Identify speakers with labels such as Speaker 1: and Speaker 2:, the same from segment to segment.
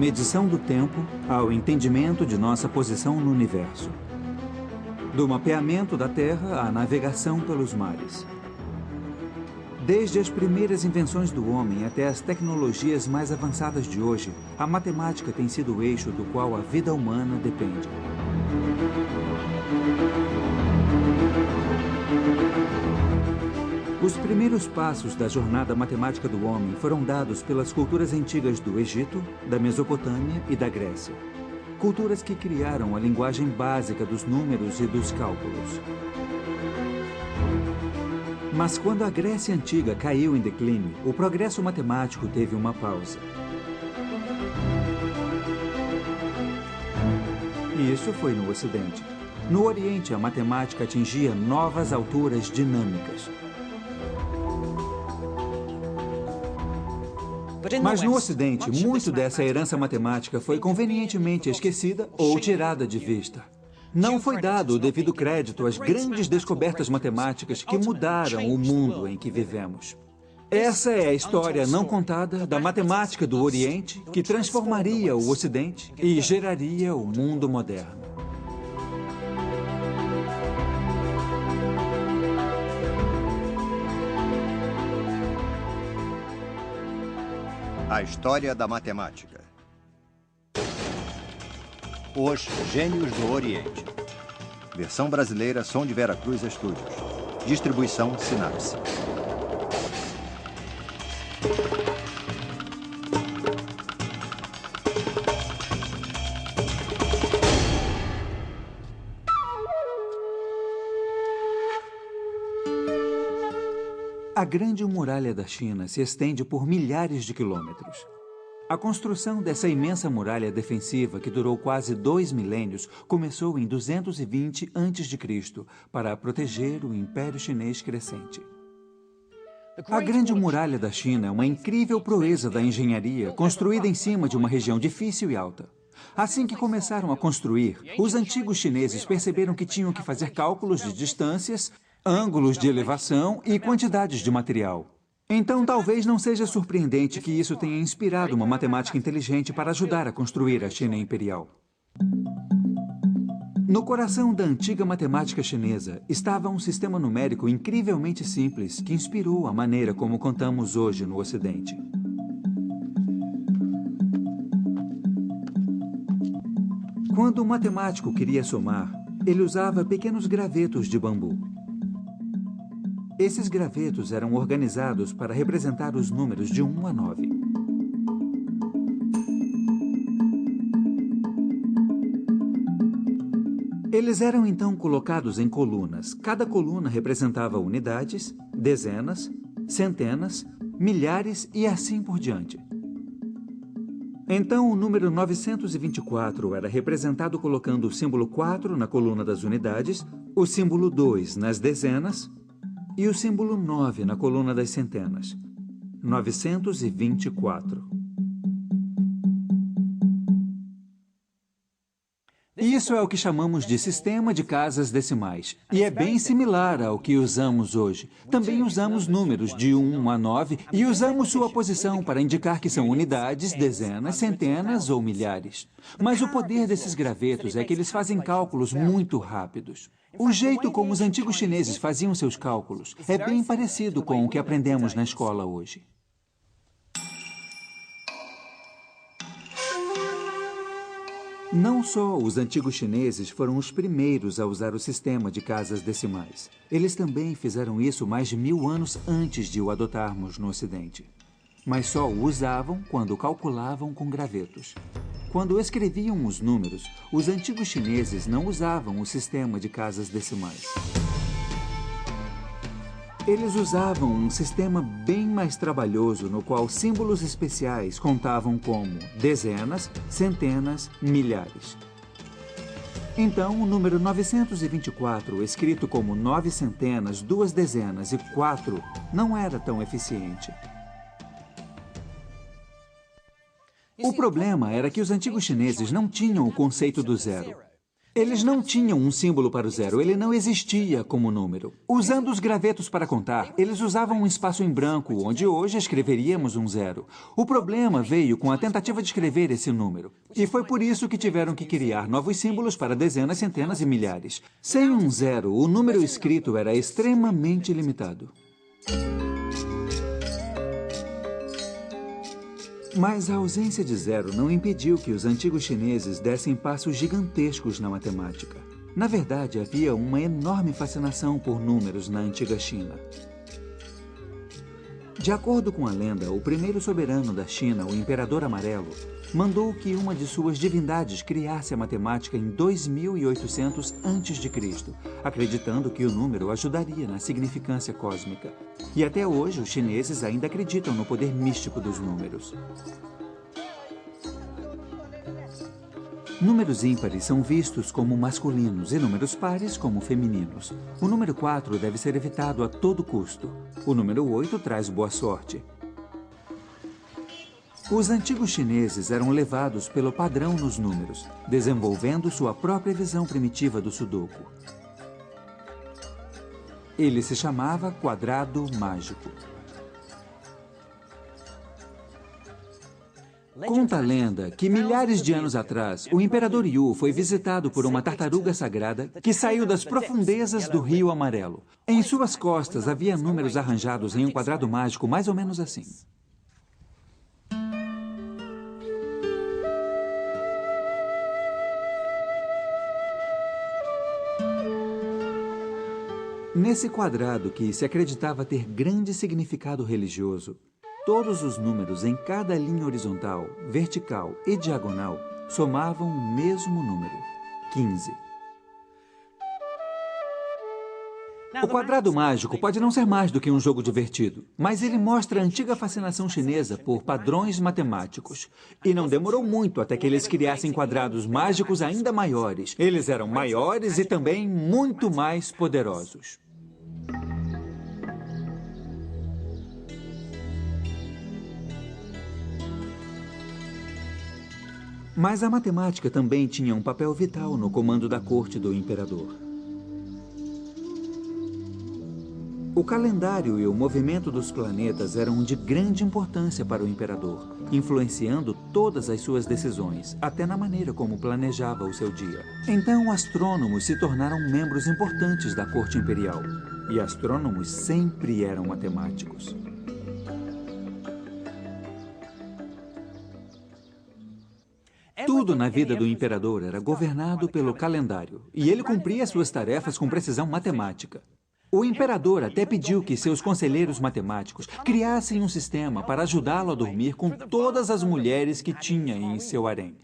Speaker 1: medição do tempo ao entendimento de nossa posição no universo. Do mapeamento da Terra à navegação pelos mares. Desde as primeiras invenções do homem até as tecnologias mais avançadas de hoje, a matemática tem sido o eixo do qual a vida humana depende. Os primeiros passos da jornada matemática do homem foram dados pelas culturas antigas do Egito, da Mesopotâmia e da Grécia. Culturas que criaram a linguagem básica dos números e dos cálculos. Mas quando a Grécia Antiga caiu em declínio, o progresso matemático teve uma pausa. E isso foi no Ocidente. No Oriente, a matemática atingia novas alturas dinâmicas. Mas no Ocidente, muito dessa herança matemática foi convenientemente esquecida ou tirada de vista. Não foi dado o devido crédito às grandes descobertas matemáticas que mudaram o mundo em que vivemos. Essa é a história não contada da matemática do Oriente que transformaria o Ocidente e geraria o mundo moderno.
Speaker 2: A história da matemática. Os Gênios do Oriente. Versão brasileira, Som de Veracruz Studios. Distribuição Sinapse.
Speaker 1: A Grande Muralha da China se estende por milhares de quilômetros. A construção dessa imensa muralha defensiva, que durou quase 2 milênios, começou em 220 a.C. para proteger o Império Chinês crescente. A Grande Muralha da China é uma incrível proeza da engenharia construída em cima de uma região difícil e alta. Assim que começaram a construir, os antigos chineses perceberam que tinham que fazer cálculos de distâncias, ângulos de elevação e quantidades de material. Então, talvez não seja surpreendente que isso tenha inspirado uma matemática inteligente para ajudar a construir a China imperial. No coração da antiga matemática chinesa estava um sistema numérico incrivelmente simples que inspirou a maneira como contamos hoje no Ocidente. Quando o matemático queria somar, ele usava pequenos gravetos de bambu. Esses gravetos eram organizados para representar os números de 1 a 9. Eles eram então colocados em colunas. Cada coluna representava unidades, dezenas, centenas, milhares e assim por diante. Então, o número 924 era representado colocando o símbolo 4 na coluna das unidades, o símbolo 2 nas dezenas, e o símbolo 9 na coluna das centenas. 924. Isso é o que chamamos de sistema de casas decimais. E é bem similar ao que usamos hoje. Também usamos números de 1 a 9 e usamos sua posição para indicar que são unidades, dezenas, centenas ou milhares. Mas o poder desses gravetos é que eles fazem cálculos muito rápidos. O jeito como os antigos chineses faziam seus cálculos é bem parecido com o que aprendemos na escola hoje. Não só os antigos chineses foram os primeiros a usar o sistema de casas decimais. Eles também fizeram isso mais de 1000 anos antes de o adotarmos no Ocidente. Mas só o usavam quando calculavam com gravetos. Quando escreviam os números, os antigos chineses não usavam o sistema de casas decimais. Eles usavam um sistema bem mais trabalhoso no qual símbolos especiais contavam como dezenas, centenas, milhares. Então, o número 924, escrito como 9 centenas, 2 dezenas e 4, não era tão eficiente. O problema era que os antigos chineses não tinham o conceito do zero. Eles não tinham um símbolo para o zero, ele não existia como número. Usando os gravetos para contar, eles usavam um espaço em branco, onde hoje escreveríamos um zero. O problema veio com a tentativa de escrever esse número. E foi por isso que tiveram que criar novos símbolos para dezenas, centenas e milhares. Sem um zero, o número escrito era extremamente limitado. Mas a ausência de zero não impediu que os antigos chineses dessem passos gigantescos na matemática. Na verdade, havia uma enorme fascinação por números na antiga China. De acordo com a lenda, o primeiro soberano da China, o Imperador Amarelo, mandou que uma de suas divindades criasse a matemática em 2800 a.C., acreditando que o número ajudaria na significância cósmica. E até hoje, os chineses ainda acreditam no poder místico dos números. Números ímpares são vistos como masculinos e números pares como femininos. O número 4 deve ser evitado a todo custo. O número 8 traz boa sorte. Os antigos chineses eram levados pelo padrão nos números, desenvolvendo sua própria visão primitiva do sudoku. Ele se chamava quadrado mágico. Conta a lenda que milhares de anos atrás, o Imperador Yu foi visitado por uma tartaruga sagrada que saiu das profundezas do Rio Amarelo. Em suas costas havia números arranjados em um quadrado mágico mais ou menos assim. Nesse quadrado, que se acreditava ter grande significado religioso, todos os números em cada linha horizontal, vertical e diagonal somavam o mesmo número, 15. O quadrado mágico pode não ser mais do que um jogo divertido, mas ele mostra a antiga fascinação chinesa por padrões matemáticos. E não demorou muito até que eles criassem quadrados mágicos ainda maiores. Eles eram maiores e também muito mais poderosos. Mas a matemática também tinha um papel vital no comando da corte do imperador. O calendário e o movimento dos planetas eram de grande importância para o imperador, influenciando todas as suas decisões, até na maneira como planejava o seu dia. Então, astrônomos se tornaram membros importantes da corte imperial. E astrônomos sempre eram matemáticos. Tudo na vida do imperador era governado pelo calendário, e ele cumpria suas tarefas com precisão matemática. O imperador até pediu que seus conselheiros matemáticos criassem um sistema para ajudá-lo a dormir com todas as mulheres que tinha em seu harém.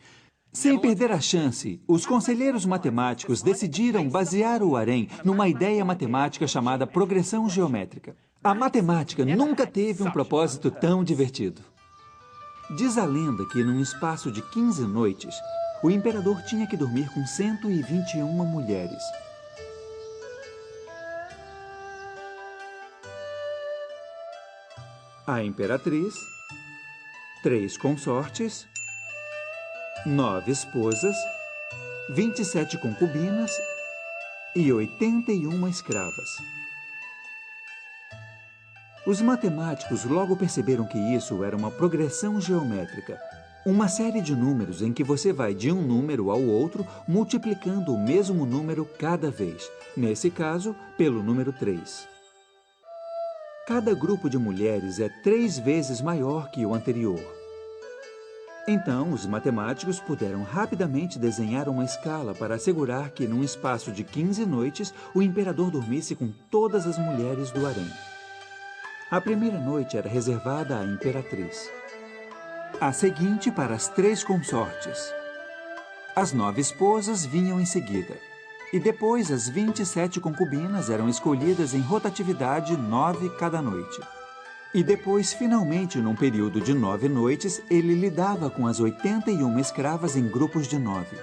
Speaker 1: Sem perder a chance, os conselheiros matemáticos decidiram basear o harém numa ideia matemática chamada progressão geométrica. A matemática nunca teve um propósito tão divertido. Diz a lenda que, num espaço de 15 noites, o imperador tinha que dormir com 121 mulheres. A imperatriz, 3 consortes, 9 esposas, 27 concubinas e 81 escravas. Os matemáticos logo perceberam que isso era uma progressão geométrica, uma série de números em que você vai de um número ao outro multiplicando o mesmo número cada vez, nesse caso, pelo número 3. Cada grupo de mulheres é 3 vezes maior que o anterior. Então, os matemáticos puderam rapidamente desenhar uma escala para assegurar que, num espaço de 15 noites, o imperador dormisse com todas as mulheres do harém. A primeira noite era reservada à imperatriz. A seguinte para as 3 consortes. As 9 esposas vinham em seguida. E depois as 27 concubinas eram escolhidas em rotatividade 9 cada noite. E depois, finalmente, num período de 9 noites, ele lidava com as 81 escravas em grupos de 9.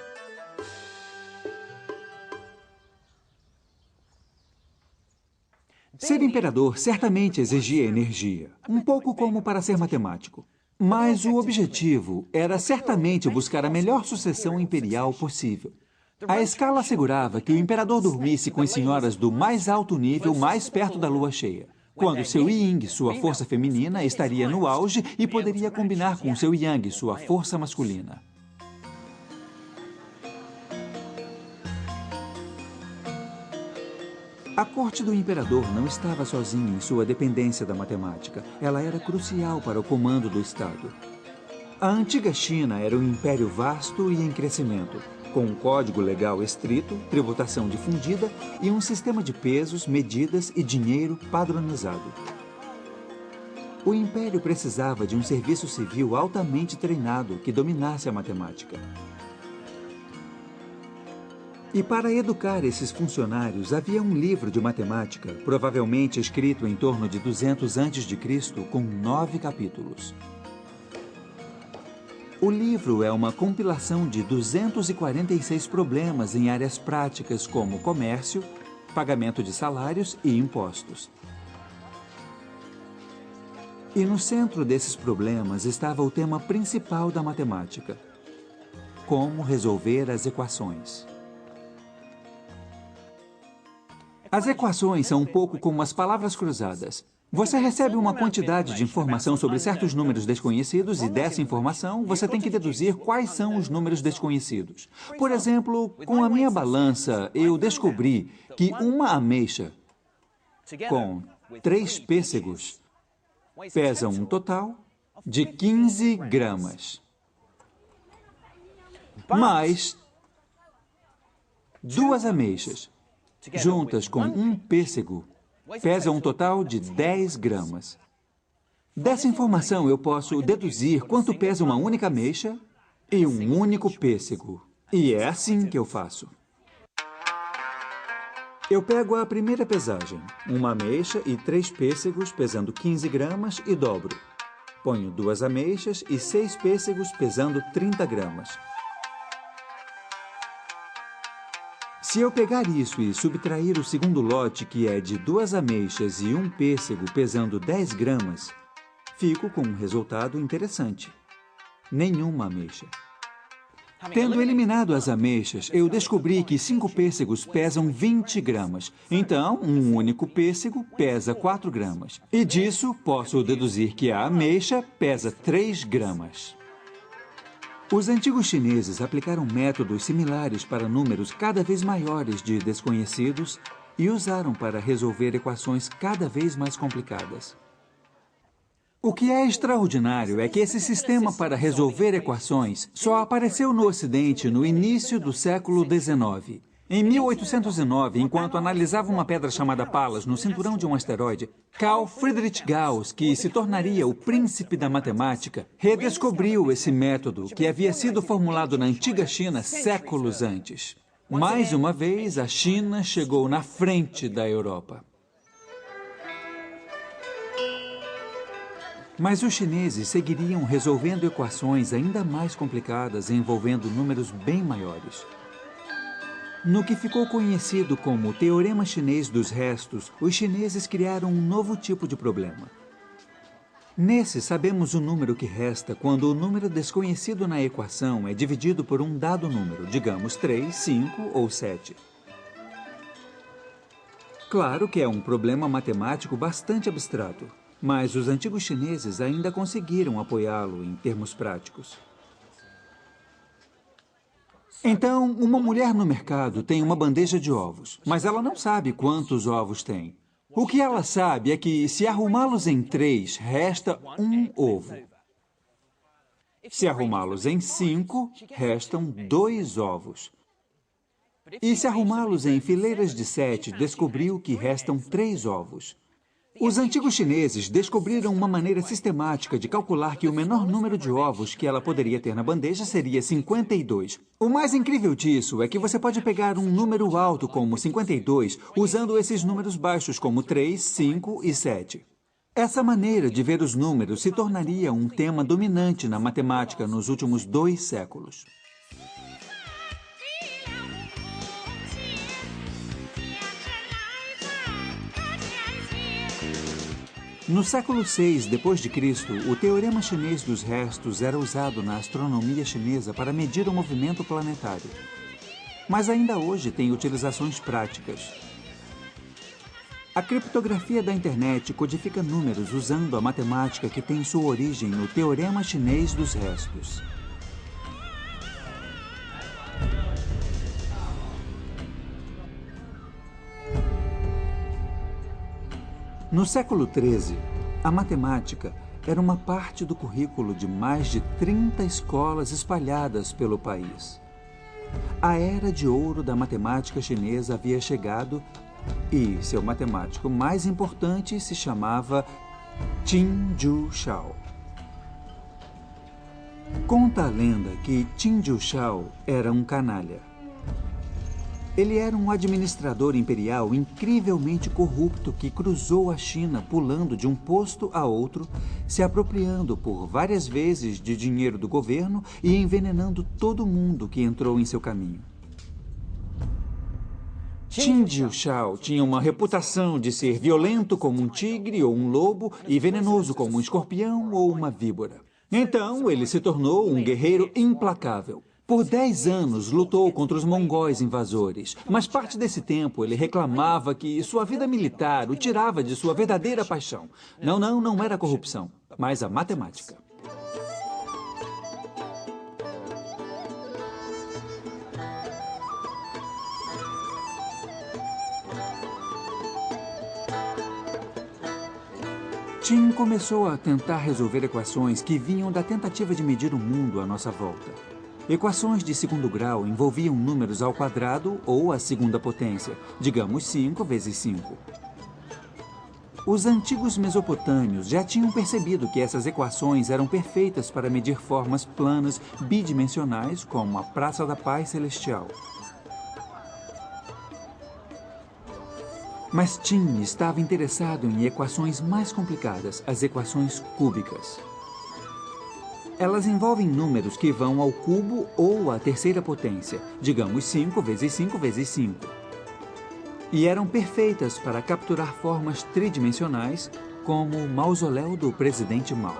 Speaker 1: Ser imperador certamente exigia energia, um pouco como para ser matemático. Mas o objetivo era certamente buscar a melhor sucessão imperial possível. A escala assegurava que o imperador dormisse com as senhoras do mais alto nível mais perto da lua cheia, quando seu Ying, sua força feminina, estaria no auge e poderia combinar com seu Yang, sua força masculina. A corte do imperador não estava sozinha em sua dependência da matemática. Ela era crucial para o comando do Estado. A antiga China era um império vasto e em crescimento, com um código legal estrito, tributação difundida e um sistema de pesos, medidas e dinheiro padronizado. O império precisava de um serviço civil altamente treinado que dominasse a matemática. E para educar esses funcionários, havia um livro de matemática, provavelmente escrito em torno de 200 a.C., com 9 capítulos. O livro é uma compilação de 246 problemas em áreas práticas como comércio, pagamento de salários e impostos. E no centro desses problemas estava o tema principal da matemática: como resolver as equações. As equações são um pouco como as palavras cruzadas. Você recebe uma quantidade de informação sobre certos números desconhecidos e dessa informação você tem que deduzir quais são os números desconhecidos. Por exemplo, com a minha balança, eu descobri que uma ameixa com 3 pêssegos pesa um total de 15 gramas. Mais 2 ameixas juntas com um pêssego, pesa um total de 10 gramas. Dessa informação, eu posso deduzir quanto pesa uma única ameixa e um único pêssego. E é assim que eu faço. Eu pego a primeira pesagem, uma ameixa e 3 pêssegos pesando 15 gramas e dobro. Ponho 2 ameixas e 6 pêssegos pesando 30 gramas. Se eu pegar isso e subtrair o segundo lote, que é de 2 ameixas e 1 pêssego pesando 10 gramas, fico com um resultado interessante: nenhuma ameixa. Tendo eliminado as ameixas, eu descobri que 5 pêssegos pesam 20 gramas. Então, um único pêssego pesa 4 gramas. E disso, posso deduzir que a ameixa pesa 3 gramas. Os antigos chineses aplicaram métodos similares para números cada vez maiores de desconhecidos e usaram para resolver equações cada vez mais complicadas. O que é extraordinário é que esse sistema para resolver equações só apareceu no Ocidente no início do século XIX. Em 1809, enquanto analisava uma pedra chamada Pallas no cinturão de um asteroide, Carl Friedrich Gauss, que se tornaria o príncipe da matemática, redescobriu esse método que havia sido formulado na antiga China séculos antes. Mais uma vez, a China chegou na frente da Europa. Mas os chineses seguiriam resolvendo equações ainda mais complicadas envolvendo números bem maiores. No que ficou conhecido como Teorema Chinês dos Restos, os chineses criaram um novo tipo de problema. Nesse, sabemos o número que resta quando o número desconhecido na equação é dividido por um dado número, digamos 3, 5 ou 7. Claro que é um problema matemático bastante abstrato, mas os antigos chineses ainda conseguiram apoiá-lo em termos práticos. Então, uma mulher no mercado tem uma bandeja de ovos, mas ela não sabe quantos ovos tem. O que ela sabe é que, se arrumá-los em 3, resta um ovo. Se arrumá-los em 5, restam 2 ovos. E se arrumá-los em fileiras de 7, descobriu que restam 3 ovos. Os antigos chineses descobriram uma maneira sistemática de calcular que o menor número de ovos que ela poderia ter na bandeja seria 52. O mais incrível disso é que você pode pegar um número alto como 52 usando esses números baixos como 3, 5 e 7. Essa maneira de ver os números se tornaria um tema dominante na matemática nos últimos 2 séculos. No século VI d.C., o Teorema Chinês dos Restos era usado na astronomia chinesa para medir o movimento planetário. mas ainda hoje tem utilizações práticas. A criptografia da internet codifica números usando a matemática que tem sua origem no Teorema Chinês dos Restos. No século XIII, a matemática era uma parte do currículo de mais de 30 escolas espalhadas pelo país. A era de ouro da matemática chinesa havia chegado e seu matemático mais importante se chamava Qin Ju Shao. Conta a lenda que Qin Ju Shao era um canalha. Ele era um administrador imperial incrivelmente corrupto que cruzou a China pulando de um posto a outro, se apropriando por várias vezes de dinheiro do governo e envenenando todo mundo que entrou em seu caminho. Qin Ju Shao tinha uma reputação de ser violento como um tigre ou um lobo e venenoso como um escorpião ou uma víbora. Então, ele se tornou um guerreiro implacável. Por 10 anos, lutou contra os mongóis invasores, mas parte desse tempo ele reclamava que sua vida militar o tirava de sua verdadeira paixão. Não era a corrupção, mas a matemática. Qin começou a tentar resolver equações que vinham da tentativa de medir o mundo à nossa volta. Equações de segundo grau envolviam números ao quadrado ou à segunda potência, digamos 5 vezes 5. Os antigos mesopotâmios já tinham percebido que essas equações eram perfeitas para medir formas planas bidimensionais, como a Praça da Paz Celestial. Mas Qin estava interessado em equações mais complicadas, as equações cúbicas. Elas envolvem números que vão ao cubo ou à terceira potência, digamos 5 vezes 5 vezes 5. E eram perfeitas para capturar formas tridimensionais, como o mausoléu do presidente Mao.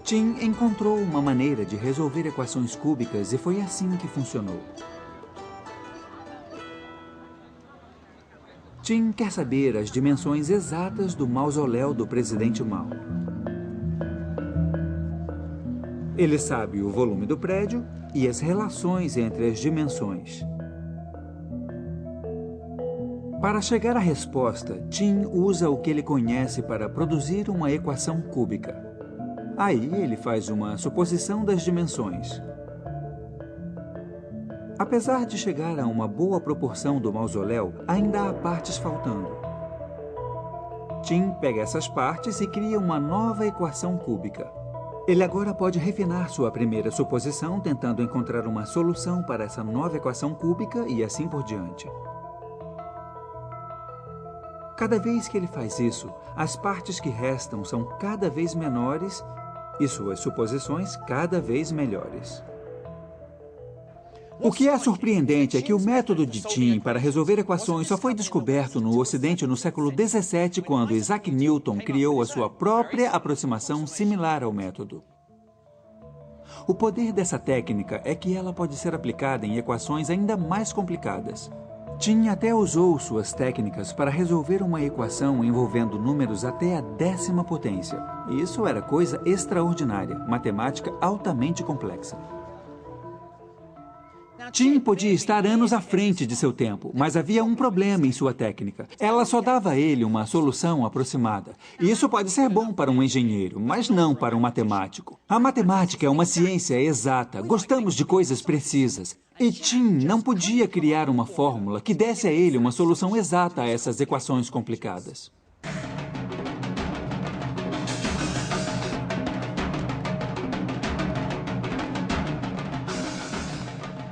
Speaker 1: Qin encontrou uma maneira de resolver equações cúbicas e foi assim que funcionou. Qin quer saber as dimensões exatas do mausoléu do presidente Mao. Ele sabe o volume do prédio e as relações entre as dimensões. Para chegar à resposta, Qin usa o que ele conhece para produzir uma equação cúbica. Aí ele faz uma suposição das dimensões. Apesar de chegar a uma boa proporção do mausoléu, ainda há partes faltando. Qin pega essas partes e cria uma nova equação cúbica. Ele agora pode refinar sua primeira suposição, tentando encontrar uma solução para essa nova equação cúbica e assim por diante. Cada vez que ele faz isso, as partes que restam são cada vez menores e suas suposições cada vez melhores. O que é surpreendente é que o método de Qin para resolver equações só foi descoberto no Ocidente no século XVII, quando Isaac Newton criou a sua própria aproximação similar ao método. O poder dessa técnica é que ela pode ser aplicada em equações ainda mais complicadas. Qin até usou suas técnicas para resolver uma equação envolvendo números até a 10ª potência. Isso era coisa extraordinária, matemática altamente complexa. Qin podia estar anos à frente de seu tempo, mas havia um problema em sua técnica. Ela só dava a ele uma solução aproximada. Isso pode ser bom para um engenheiro, mas não para um matemático. A matemática é uma ciência exata. Gostamos de coisas precisas. E Qin não podia criar uma fórmula que desse a ele uma solução exata a essas equações complicadas.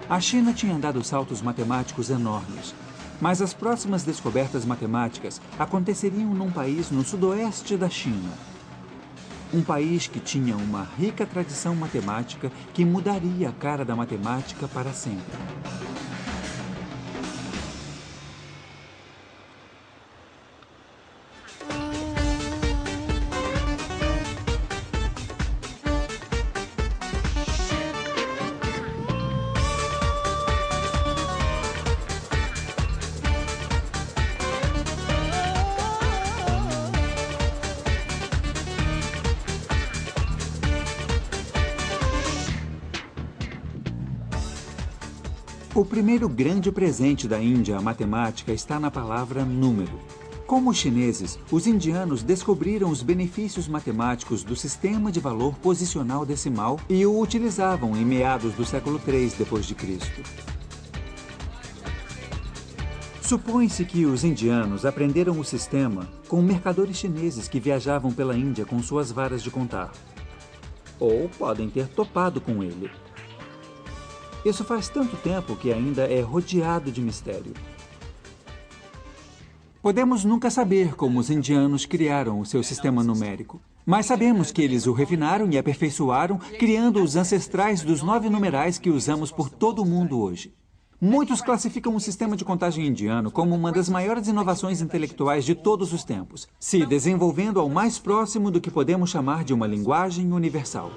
Speaker 1: A China tinha dado saltos matemáticos enormes, mas as próximas descobertas matemáticas aconteceriam num país no sudoeste da China. Um país que tinha uma rica tradição matemática que mudaria a cara da matemática para sempre. O primeiro grande presente da Índia à matemática está na palavra número. Como os chineses, os indianos descobriram os benefícios matemáticos do sistema de valor posicional decimal e o utilizavam em meados do século III d.C. Supõe-se que os indianos aprenderam o sistema com mercadores chineses que viajavam pela Índia com suas varas de contar. Ou podem ter topado com ele. Isso faz tanto tempo que ainda é rodeado de mistério. Podemos nunca saber como os indianos criaram o seu sistema numérico, mas sabemos que eles o refinaram e aperfeiçoaram, criando os ancestrais dos 9 numerais que usamos por todo o mundo hoje. Muitos classificam o sistema de contagem indiano como uma das maiores inovações intelectuais de todos os tempos, se desenvolvendo ao mais próximo do que podemos chamar de uma linguagem universal.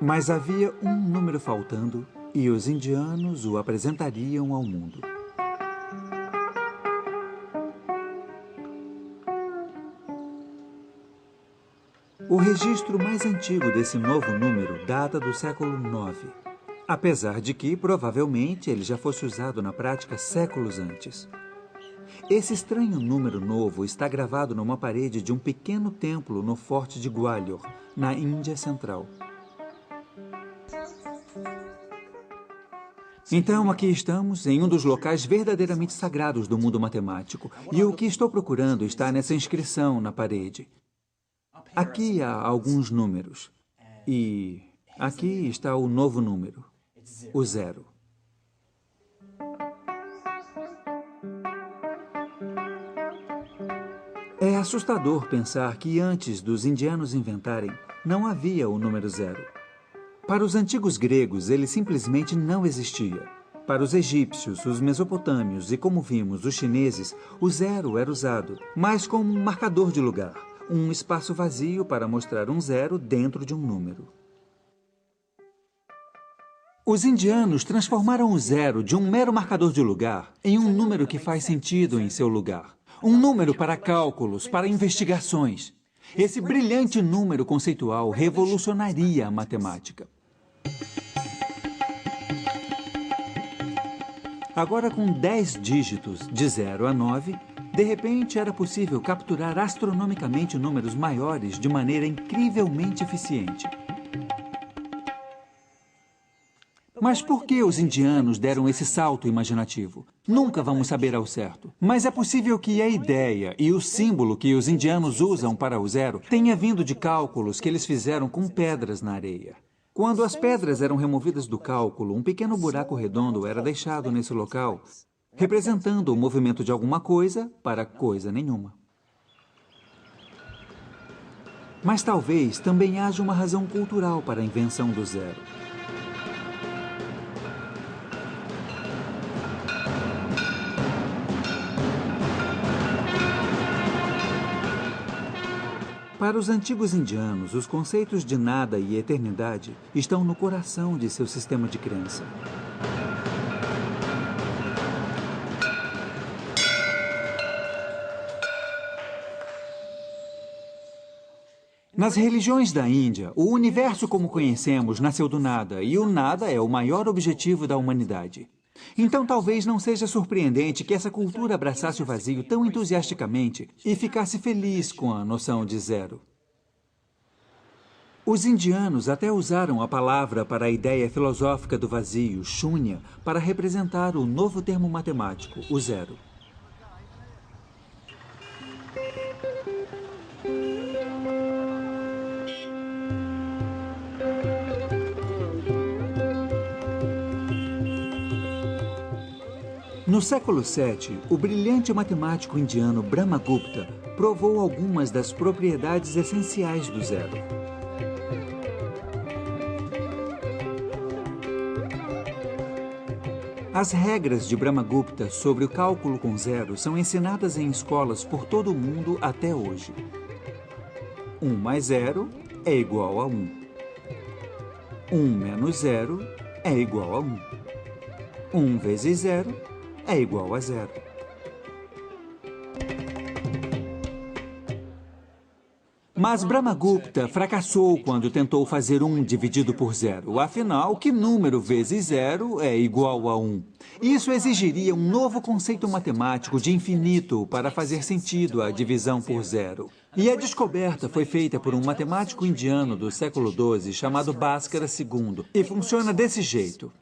Speaker 1: Mas havia um número faltando e os indianos o apresentariam ao mundo. O registro mais antigo desse novo número data do século IX, apesar de que, provavelmente, ele já fosse usado na prática séculos antes. Esse estranho número novo está gravado numa parede de um pequeno templo no Forte de Gwalior, na Índia Central. Então, aqui estamos, em um dos locais verdadeiramente sagrados do mundo matemático. E o que estou procurando está nessa inscrição na parede. Aqui há alguns números. E aqui está o novo número, o 0. É assustador pensar que antes dos indianos inventarem, não havia o número 0. Para os antigos gregos, ele simplesmente não existia. Para os egípcios, os mesopotâmios e, como vimos, os chineses, o 0 era usado, mas como um marcador de lugar, um espaço vazio para mostrar um 0 dentro de um número. Os indianos transformaram o 0 de um mero marcador de lugar em um número que faz sentido em seu lugar. Um número para cálculos, para investigações. Esse brilhante número conceitual revolucionaria a matemática. Agora, com 10 dígitos, de 0 a 9, de repente era possível capturar astronomicamente números maiores de maneira incrivelmente eficiente. Mas por que os indianos deram esse salto imaginativo? Nunca vamos saber ao certo. Mas é possível que a ideia e o símbolo que os indianos usam para o 0 tenha vindo de cálculos que eles fizeram com pedras na areia. Quando as pedras eram removidas do cálculo, um pequeno buraco redondo era deixado nesse local, representando o movimento de alguma coisa para coisa nenhuma. Mas talvez também haja uma razão cultural para a invenção do 0. Para os antigos indianos, os conceitos de nada e eternidade estão no coração de seu sistema de crença. Nas religiões da Índia, o universo como conhecemos nasceu do nada, e o nada é o maior objetivo da humanidade. Então talvez não seja surpreendente que essa cultura abraçasse o vazio tão entusiasticamente e ficasse feliz com a noção de 0. Os indianos até usaram a palavra para a ideia filosófica do vazio, shunya, para representar o novo termo matemático, o 0. No século VII, o brilhante matemático indiano Brahmagupta provou algumas das propriedades essenciais do 0. As regras de Brahmagupta sobre o cálculo com 0 são ensinadas em escolas por todo o mundo até hoje. 1 mais 0 é igual a 1. 1 menos 0 é igual a 1. 1 vezes 0 é igual a 0. Mas Brahmagupta fracassou quando tentou fazer 1 dividido por 0. Afinal, que número vezes 0 é igual a 1? Isso exigiria um novo conceito matemático de infinito para fazer sentido a divisão por 0. E a descoberta foi feita por um matemático indiano do século XII chamado Bhaskara II. E funciona desse jeito.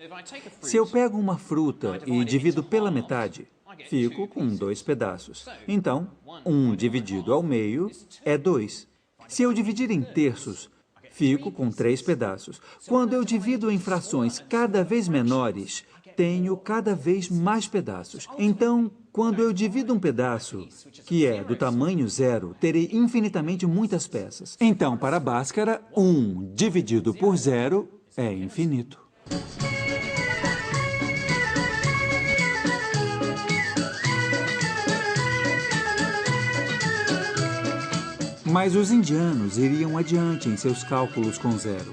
Speaker 1: Se eu pego uma fruta e divido pela metade, fico com 2 pedaços. Então, 1 dividido ao meio é 2. Se eu dividir em terços, fico com 3 pedaços. Quando eu divido em frações cada vez menores, tenho cada vez mais pedaços. Então, quando eu divido um pedaço, que é do tamanho 0, terei infinitamente muitas peças. Então, para Bhaskara, 1 dividido por 0 é infinito. Mas os indianos iriam adiante em seus cálculos com 0.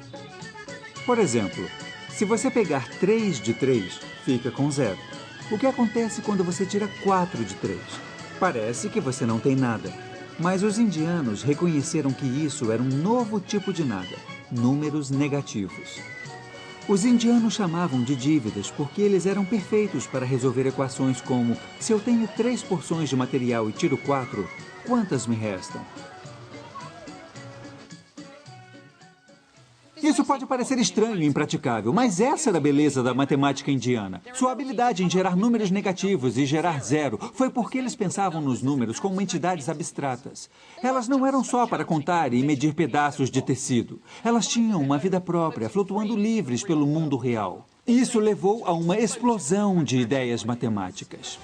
Speaker 1: Por exemplo, se você pegar 3 de 3, fica com 0. O que acontece quando você tira 4 de 3? Parece que você não tem nada. Mas os indianos reconheceram que isso era um novo tipo de nada, números negativos. Os indianos chamavam de dívidas porque eles eram perfeitos para resolver equações como: se eu tenho 3 porções de material e tiro 4, quantas me restam? Isso pode parecer estranho e impraticável, mas essa era a beleza da matemática indiana. Sua habilidade em gerar números negativos e gerar 0 foi porque eles pensavam nos números como entidades abstratas. Elas não eram só para contar e medir pedaços de tecido. Elas tinham uma vida própria, flutuando livres pelo mundo real. Isso levou a uma explosão de ideias matemáticas.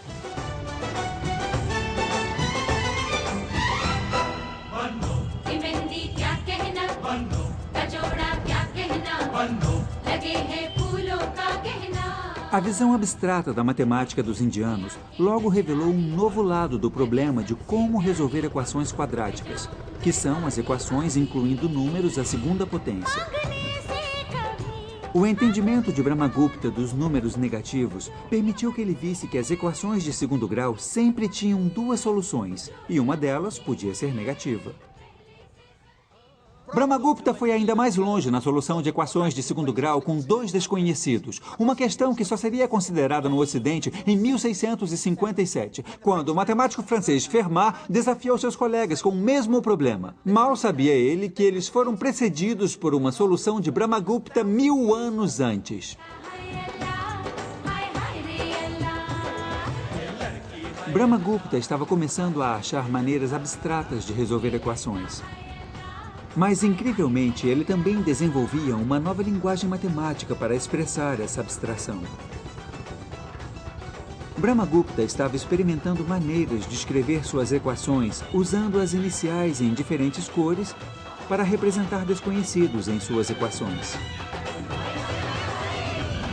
Speaker 1: A visão abstrata da matemática dos indianos logo revelou um novo lado do problema de como resolver equações quadráticas, que são as equações incluindo números à segunda potência. O entendimento de Brahmagupta dos números negativos permitiu que ele visse que as equações de segundo grau sempre tinham 2 soluções, e uma delas podia ser negativa. Brahmagupta foi ainda mais longe na solução de equações de segundo grau com 2 desconhecidos, uma questão que só seria considerada no Ocidente em 1657, quando o matemático francês Fermat desafiou seus colegas com o mesmo problema. Mal sabia ele que eles foram precedidos por uma solução de Brahmagupta 1000 anos antes. Brahmagupta estava começando a achar maneiras abstratas de resolver equações. Mas, incrivelmente, ele também desenvolvia uma nova linguagem matemática para expressar essa abstração. Brahmagupta estava experimentando maneiras de escrever suas equações usando as iniciais em diferentes cores para representar desconhecidos em suas equações.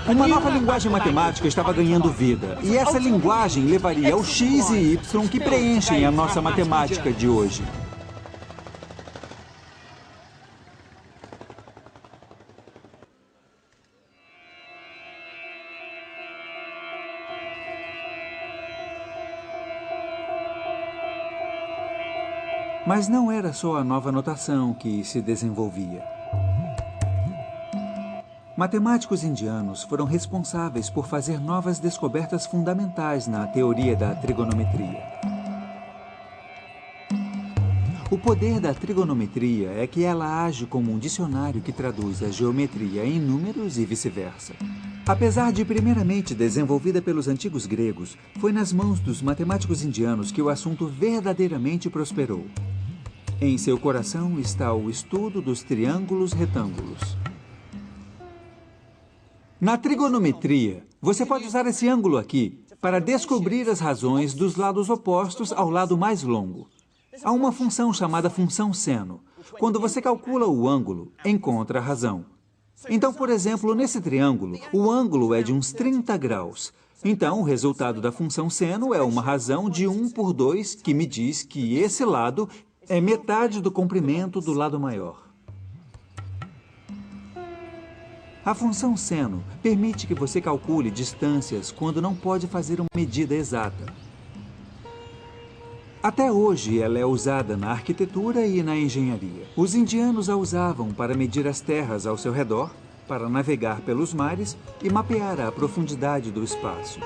Speaker 1: Uma nova linguagem matemática estava ganhando vida, e essa linguagem levaria ao x e y que preenchem a nossa matemática de hoje. Mas não era só a nova notação que se desenvolvia. Matemáticos indianos foram responsáveis por fazer novas descobertas fundamentais na teoria da trigonometria. O poder da trigonometria é que ela age como um dicionário que traduz a geometria em números e vice-versa. Apesar de primeiramente desenvolvida pelos antigos gregos, foi nas mãos dos matemáticos indianos que o assunto verdadeiramente prosperou. Em seu coração está o estudo dos triângulos retângulos. Na trigonometria, você pode usar esse ângulo aqui para descobrir as razões dos lados opostos ao lado mais longo. Há uma função chamada função seno. Quando você calcula o ângulo, encontra a razão. Então, por exemplo, nesse triângulo, o ângulo é de uns 30 graus. Então, o resultado da função seno é uma razão de 1 por 2, que me diz que esse lado é metade do comprimento do lado maior. A função seno permite que você calcule distâncias quando não pode fazer uma medida exata. Até hoje, ela é usada na arquitetura e na engenharia. Os indianos a usavam para medir as terras ao seu redor, para navegar pelos mares e mapear a profundidade do espaço.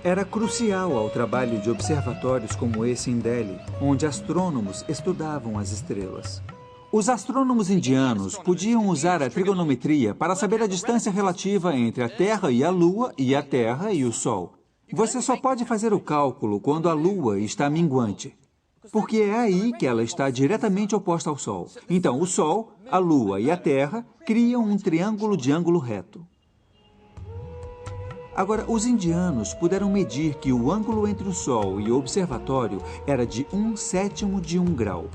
Speaker 1: Era crucial ao trabalho de observatórios como esse em Delhi, onde astrônomos estudavam as estrelas. Os astrônomos indianos podiam usar a trigonometria para saber a distância relativa entre a Terra e a Lua e a Terra e o Sol. Você só pode fazer o cálculo quando a Lua está minguante, porque é aí que ela está diretamente oposta ao Sol. Então, o Sol, a Lua e a Terra criam um triângulo de ângulo reto. Agora, os indianos puderam medir que o ângulo entre o Sol e o observatório era de 1/7 de 1 grau.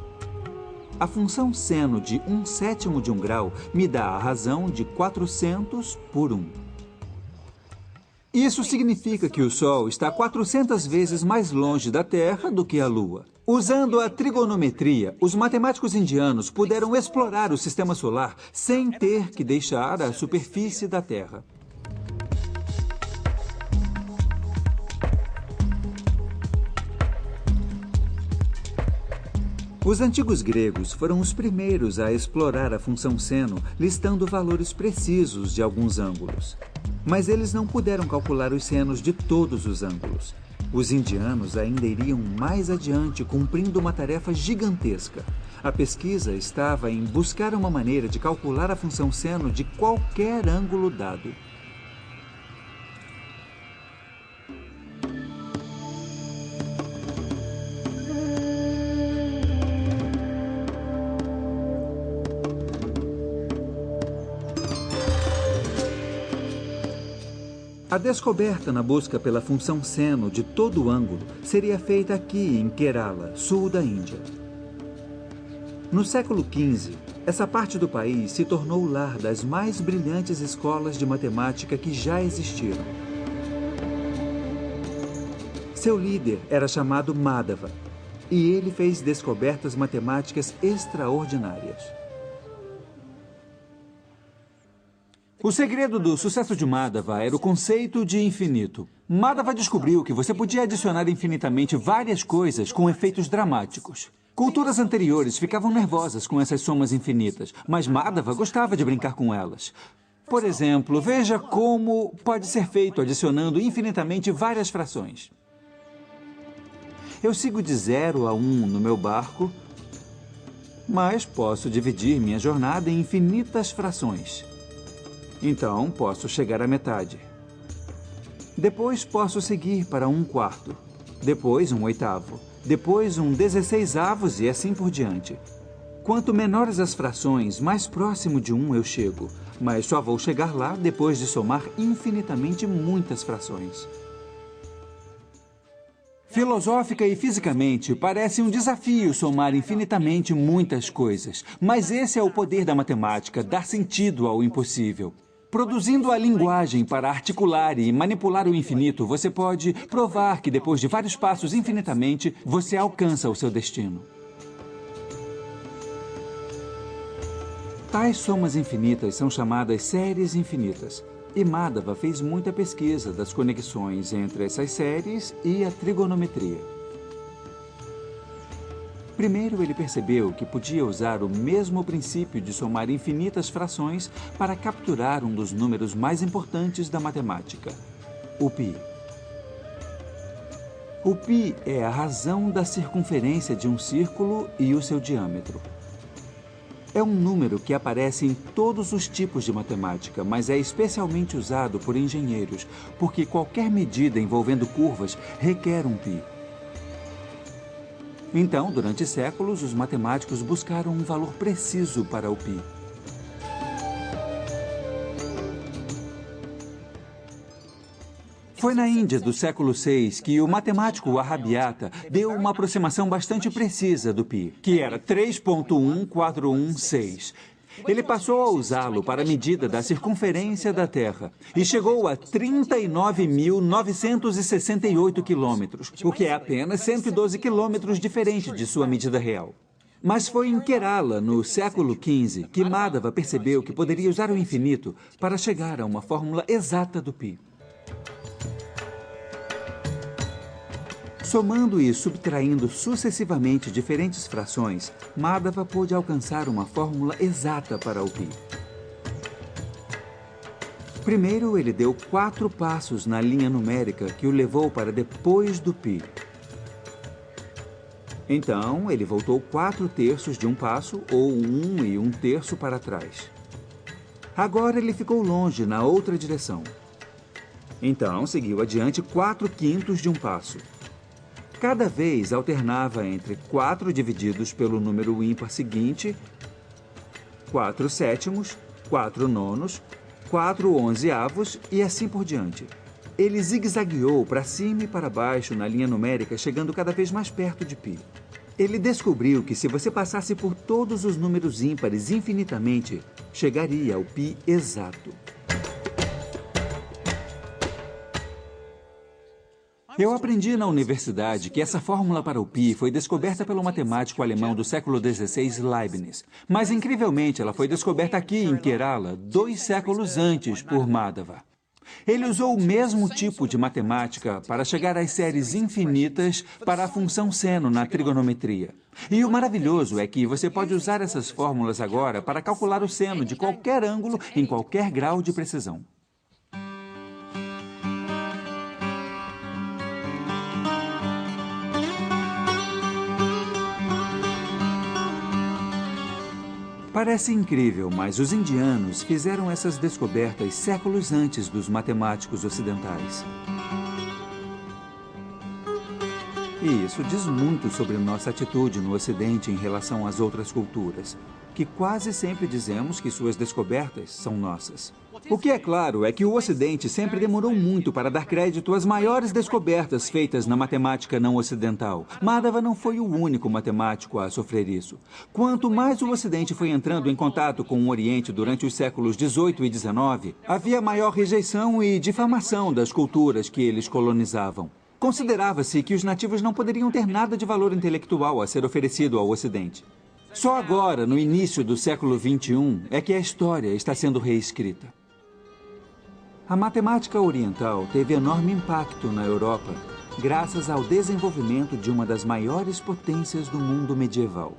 Speaker 1: A função seno de 1/7 de 1 grau me dá a razão de 400 por 1. Isso significa que o Sol está 400 vezes mais longe da Terra do que a Lua. Usando a trigonometria, os matemáticos indianos puderam explorar o sistema solar sem ter que deixar a superfície da Terra. Os antigos gregos foram os primeiros a explorar a função seno, listando valores precisos de alguns ângulos. Mas eles não puderam calcular os senos de todos os ângulos. Os indianos ainda iriam mais adiante, cumprindo uma tarefa gigantesca. A pesquisa estava em buscar uma maneira de calcular a função seno de qualquer ângulo dado. A descoberta na busca pela função seno de todo o ângulo seria feita aqui em Kerala, sul da Índia. No século XV, essa parte do país se tornou o lar das mais brilhantes escolas de matemática que já existiram. Seu líder era chamado Madhava, e ele fez descobertas matemáticas extraordinárias. O segredo do sucesso de Madhava era o conceito de infinito. Madhava descobriu que você podia adicionar infinitamente várias coisas com efeitos dramáticos. Culturas anteriores ficavam nervosas com essas somas infinitas, mas Madhava gostava de brincar com elas. Por exemplo, veja como pode ser feito adicionando infinitamente várias frações. Eu sigo de 0 a 1 no meu barco, mas posso dividir minha jornada em infinitas frações. Então, posso chegar à metade. Depois, posso seguir para 1/4. Depois, 1/8. Depois, 1/16 e assim por diante. Quanto menores as frações, mais próximo de 1 eu chego. Mas só vou chegar lá depois de somar infinitamente muitas frações. Filosófica e fisicamente, parece um desafio somar infinitamente muitas coisas. Mas esse é o poder da matemática, dar sentido ao impossível. Produzindo a linguagem para articular e manipular o infinito, você pode provar que depois de vários passos infinitamente, você alcança o seu destino. Tais somas infinitas são chamadas séries infinitas. E Madhava fez muita pesquisa das conexões entre essas séries e a trigonometria. Primeiro, ele percebeu que podia usar o mesmo princípio de somar infinitas frações para capturar um dos números mais importantes da matemática, o π. O π é a razão da circunferência de um círculo e o seu diâmetro. É um número que aparece em todos os tipos de matemática, mas é especialmente usado por engenheiros, porque qualquer medida envolvendo curvas requer um π. Então, durante séculos, os matemáticos buscaram um valor preciso para o π. Foi na Índia do século VI que o matemático Arrabiata deu uma aproximação bastante precisa do π, que era 3.1416. Ele passou a usá-lo para a medida da circunferência da Terra e chegou a 39.968 quilômetros, o que é apenas 112 quilômetros diferente de sua medida real. Mas foi em Kerala, no século XV, que Madhava percebeu que poderia usar o infinito para chegar a uma fórmula exata do π. Somando e subtraindo sucessivamente diferentes frações, Madhava pôde alcançar uma fórmula exata para o π. Primeiro, ele deu 4 passos na linha numérica que o levou para depois do π. Então, ele voltou 4/3 de um passo, ou 1 1/3 para trás. Agora ele ficou longe na outra direção. Então, seguiu adiante 4/5 de um passo. Cada vez alternava entre 4 divididos pelo número ímpar seguinte, 4/7, 4/9, 4/11 e assim por diante. Ele zigue-zagueou para cima e para baixo na linha numérica, chegando cada vez mais perto de π. Ele descobriu que se você passasse por todos os números ímpares infinitamente, chegaria ao π exato. Eu aprendi na universidade que essa fórmula para o π foi descoberta pelo matemático alemão do século XVI, Leibniz. Mas, incrivelmente, ela foi descoberta aqui em Kerala 2 séculos antes por Madhava. Ele usou o mesmo tipo de matemática para chegar às séries infinitas para a função seno na trigonometria. E o maravilhoso é que você pode usar essas fórmulas agora para calcular o seno de qualquer ângulo em qualquer grau de precisão. Parece incrível, mas os indianos fizeram essas descobertas séculos antes dos matemáticos ocidentais. E isso diz muito sobre nossa atitude no Ocidente em relação às outras culturas, que quase sempre dizemos que suas descobertas são nossas. O que é claro é que o Ocidente sempre demorou muito para dar crédito às maiores descobertas feitas na matemática não ocidental. Madhava não foi o único matemático a sofrer isso. Quanto mais o Ocidente foi entrando em contato com o Oriente durante os séculos XVIII e XIX, havia maior rejeição e difamação das culturas que eles colonizavam. Considerava-se que os nativos não poderiam ter nada de valor intelectual a ser oferecido ao Ocidente. Só agora, no início do século XXI, é que a história está sendo reescrita. A matemática oriental teve enorme impacto na Europa, graças ao desenvolvimento de uma das maiores potências do mundo medieval.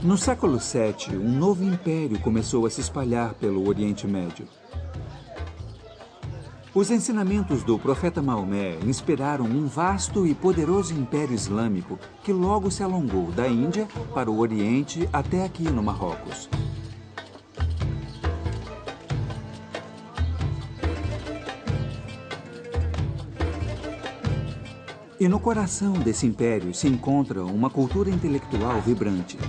Speaker 1: No século VII, um novo império começou a se espalhar pelo Oriente Médio. Os ensinamentos do profeta Maomé inspiraram um vasto e poderoso império islâmico que logo se alongou da Índia para o Oriente até aqui no Marrocos. E no coração desse império se encontra uma cultura intelectual vibrante.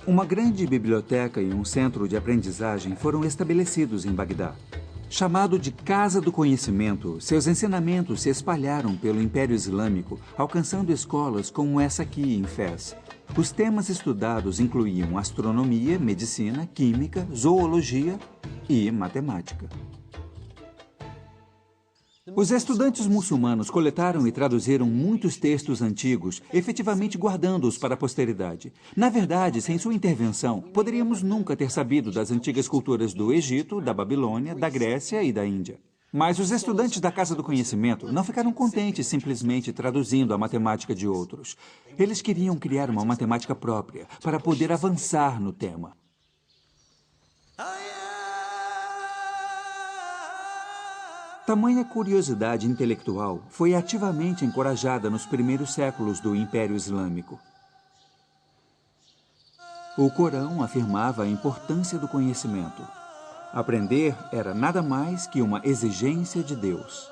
Speaker 1: Uma grande biblioteca e um centro de aprendizagem foram estabelecidos em Bagdá. Chamado de Casa do Conhecimento, seus ensinamentos se espalharam pelo Império Islâmico, alcançando escolas como essa aqui em Fez. Os temas estudados incluíam astronomia, medicina, química, zoologia e matemática. Os estudantes muçulmanos coletaram e traduziram muitos textos antigos, efetivamente guardando-os para a posteridade. Na verdade, sem sua intervenção, poderíamos nunca ter sabido das antigas culturas do Egito, da Babilônia, da Grécia e da Índia. Mas os estudantes da Casa do Conhecimento não ficaram contentes simplesmente traduzindo a matemática de outros. Eles queriam criar uma matemática própria para poder avançar no tema. Tamanha curiosidade intelectual foi ativamente encorajada nos primeiros séculos do Império Islâmico. O Corão afirmava a importância do conhecimento. Aprender era nada mais que uma exigência de Deus.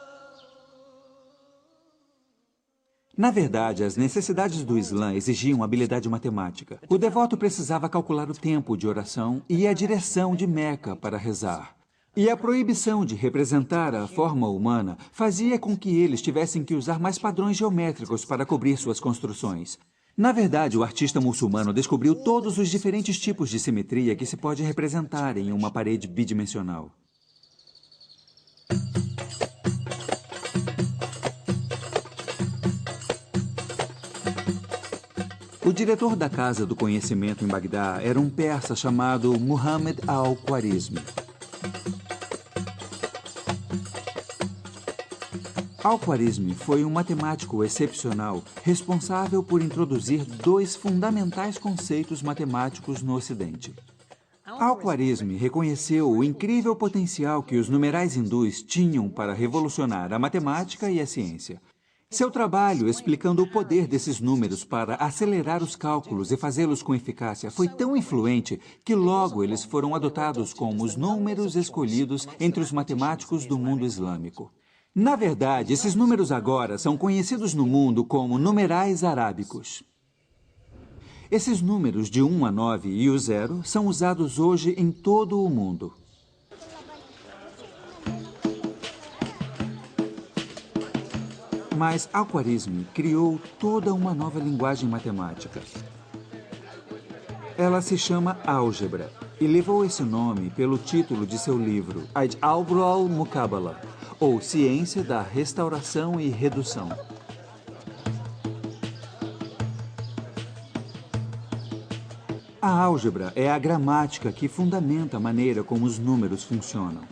Speaker 1: Na verdade, as necessidades do Islã exigiam habilidade matemática. O devoto precisava calcular o tempo de oração e a direção de Meca para rezar. E a proibição de representar a forma humana fazia com que eles tivessem que usar mais padrões geométricos para cobrir suas construções. Na verdade, o artista muçulmano descobriu todos os diferentes tipos de simetria que se pode representar em uma parede bidimensional. O diretor da Casa do Conhecimento em Bagdá era um persa chamado Muhammad al-Khwarizmi. Al-Khwarizmi foi um matemático excepcional, responsável por introduzir dois fundamentais conceitos matemáticos no Ocidente. Al-Khwarizmi reconheceu o incrível potencial que os numerais hindus tinham para revolucionar a matemática e a ciência. Seu trabalho explicando o poder desses números para acelerar os cálculos e fazê-los com eficácia foi tão influente que logo eles foram adotados como os números escolhidos entre os matemáticos do mundo islâmico. Na verdade, esses números agora são conhecidos no mundo como numerais arábicos. Esses números de 1 a 9 e o 0 são usados hoje em todo o mundo. Mas Al-Khwarizmi criou toda uma nova linguagem matemática. Ela se chama álgebra e levou esse nome pelo título de seu livro, Al-Jabr al-Muqabala, ou Ciência da Restauração e Redução. A álgebra é a gramática que fundamenta a maneira como os números funcionam.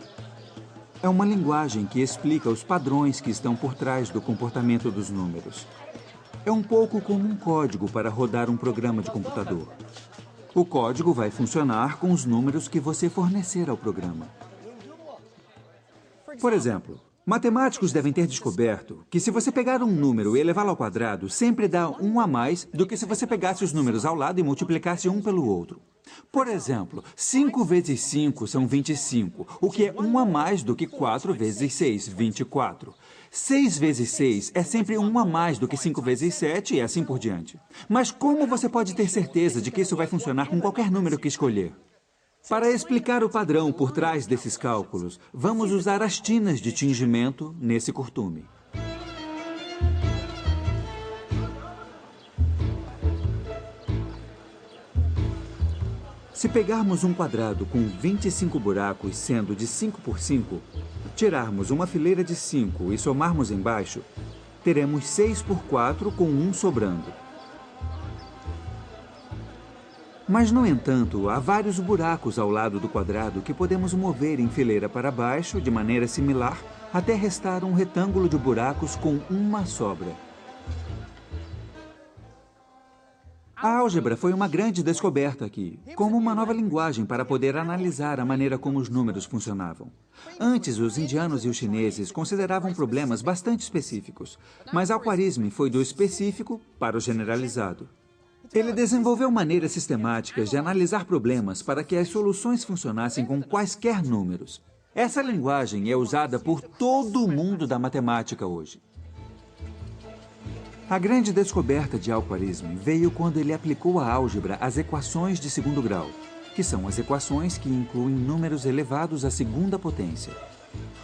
Speaker 1: É uma linguagem que explica os padrões que estão por trás do comportamento dos números. É um pouco como um código para rodar um programa de computador. O código vai funcionar com os números que você fornecer ao programa. Por exemplo, matemáticos devem ter descoberto que se você pegar um número e elevá-lo ao quadrado, sempre dá um a mais do que se você pegasse os números ao lado e multiplicasse um pelo outro. Por exemplo, 5 vezes 5 são 25, o que é 1 a mais do que 4 vezes 6, 24. 6 vezes 6 é sempre 1 a mais do que 5 vezes 7 e assim por diante. Mas como você pode ter certeza de que isso vai funcionar com qualquer número que escolher? Para explicar o padrão por trás desses cálculos, vamos usar as tinas de tingimento nesse curtume. Se pegarmos um quadrado com 25 buracos, sendo de 5 por 5, tirarmos uma fileira de 5 e somarmos embaixo, teremos 6 por 4 com 1 sobrando. Mas, no entanto, há vários buracos ao lado do quadrado que podemos mover em fileira para baixo, de maneira similar, até restar um retângulo de buracos com uma sobra. A álgebra foi uma grande descoberta aqui, como uma nova linguagem para poder analisar a maneira como os números funcionavam. Antes, os indianos e os chineses consideravam problemas bastante específicos, mas Al-Khwarizmi foi do específico para o generalizado. Ele desenvolveu maneiras sistemáticas de analisar problemas para que as soluções funcionassem com quaisquer números. Essa linguagem é usada por todo o mundo da matemática hoje. A grande descoberta de Al-Khwarizmi veio quando ele aplicou a álgebra às equações de segundo grau, que são as equações que incluem números elevados à segunda potência.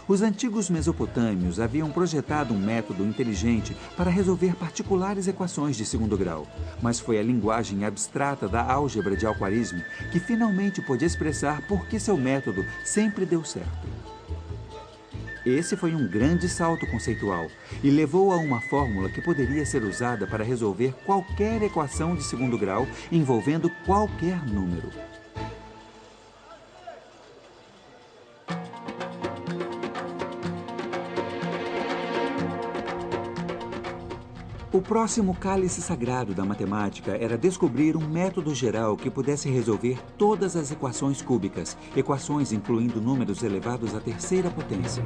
Speaker 1: Os antigos mesopotâmios haviam projetado um método inteligente para resolver particulares equações de segundo grau, mas foi a linguagem abstrata da álgebra de Al-Khwarizmi que finalmente pôde expressar por que seu método sempre deu certo. Esse foi um grande salto conceitual e levou a uma fórmula que poderia ser usada para resolver qualquer equação de segundo grau envolvendo qualquer número. O próximo cálice sagrado da matemática era descobrir um método geral que pudesse resolver todas as equações cúbicas, equações incluindo números elevados à terceira potência.